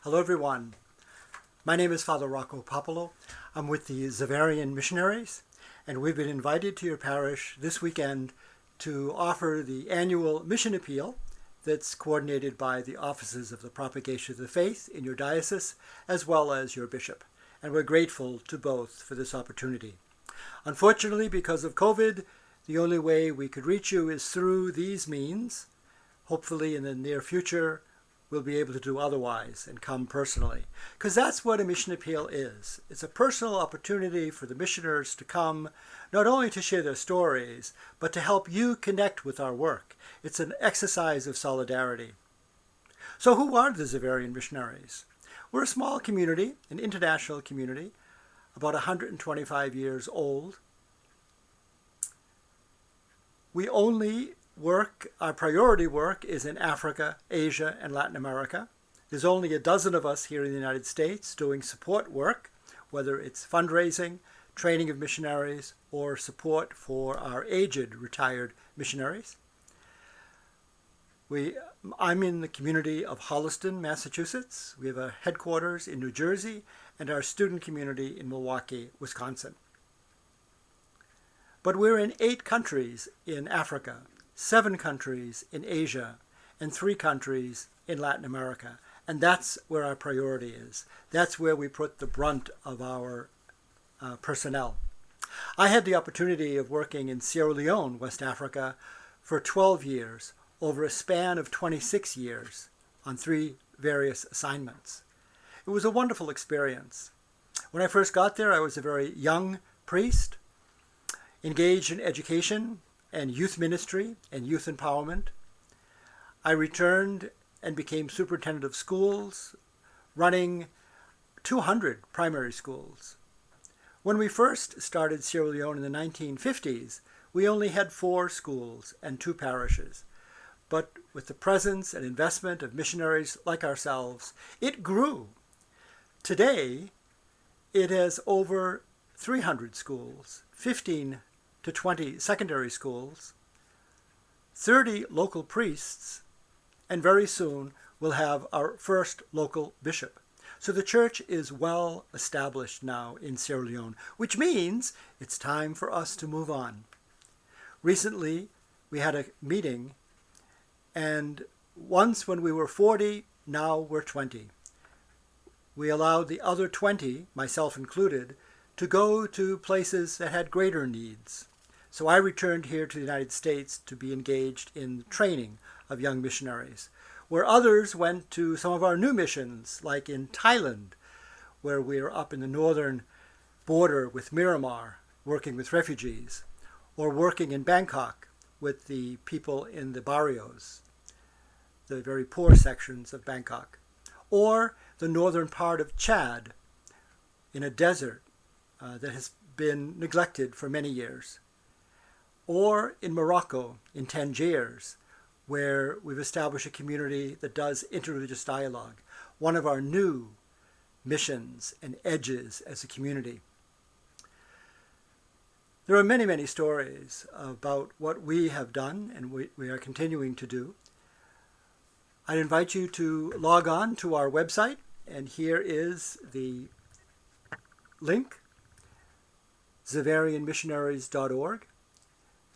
Hello everyone. My name is Father Rocco Popolo. I'm with the Xaverian Missionaries, and we've been invited to your parish this weekend to offer the annual mission appeal that's coordinated by the offices of the Propagation of the Faith in your diocese, as well as your bishop. And we're grateful to both for this opportunity. Unfortunately, because of COVID, the only way we could reach you is through these means. Hopefully in the near future, we'll be able to do otherwise and come personally. Because that's what a mission appeal is. It's a personal opportunity for the missioners to come, not only to share their stories, but to help you connect with our work. It's an exercise of solidarity. So who are the Xaverian Missionaries? We're a small community, an international community, about 125 years old. We only our priority work is in Africa, Asia, and Latin America. There's only a dozen of us here in the United States doing support work, whether it's fundraising, training of missionaries, or support for our aged retired missionaries. I'm in the community of Holliston, Massachusetts. We have a headquarters in New Jersey and our student community in Milwaukee, Wisconsin. But we're in 8 countries in Africa, 7 countries in Asia, and 3 countries in Latin America. And that's where our priority is. That's where we put the brunt of our personnel. I had the opportunity of working in Sierra Leone, West Africa, for 12 years, over a span of 26 years, on 3 various assignments. It was a wonderful experience. When I first got there, I was a very young priest, engaged in education and youth ministry and youth empowerment. I returned and became superintendent of schools, running 200 primary schools. When we first started Sierra Leone in the 1950s, we only had 4 schools and 2 parishes. But with the presence and investment of missionaries like ourselves, it grew. Today, it has over 300 schools, 15 to 20 secondary schools, 30 local priests, and very soon we'll have our first local bishop. So the church is well established now in Sierra Leone, which means it's time for us to move on. Recently, we had a meeting, and once when we were 40, now we're 20. We allowed the other 20, myself included, to go to places that had greater needs. So I returned here to the United States to be engaged in training of young missionaries, where others went to some of our new missions, like in Thailand, where we are up in the northern border with Myanmar, working with refugees, or working in Bangkok with the people in the barrios, the very poor sections of Bangkok, or the northern part of Chad, in a desert that has been neglected for many years, or in Morocco, in Tangiers, where we've established a community that does interreligious dialogue, one of our new missions and edges as a community. There are many, many stories about what we have done and we are continuing to do. I'd invite you to log on to our website, and here is the link, XaverianMissionaries.org.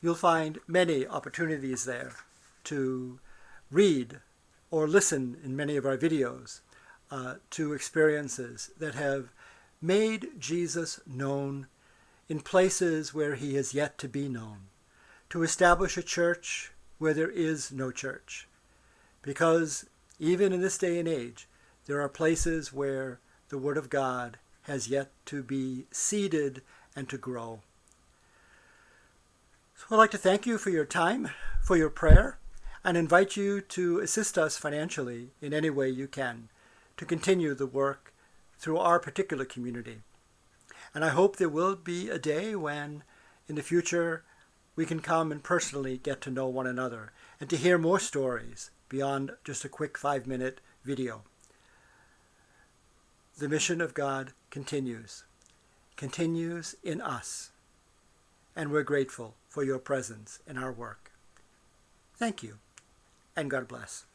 You'll find many opportunities there to read or listen in many of our videos to experiences that have made Jesus known in places where he is yet to be known, to establish a church where there is no church. Because even in this day and age, there are places where the Word of God has yet to be seeded and to grow. So I'd like to thank you for your time, for your prayer, and invite you to assist us financially in any way you can to continue the work through our particular community. And I hope there will be a day when, in the future, we can come and personally get to know one another and to hear more stories beyond just a quick 5-minute video. The mission of God continues in us. And we're grateful for your presence in our work. Thank you, and God bless.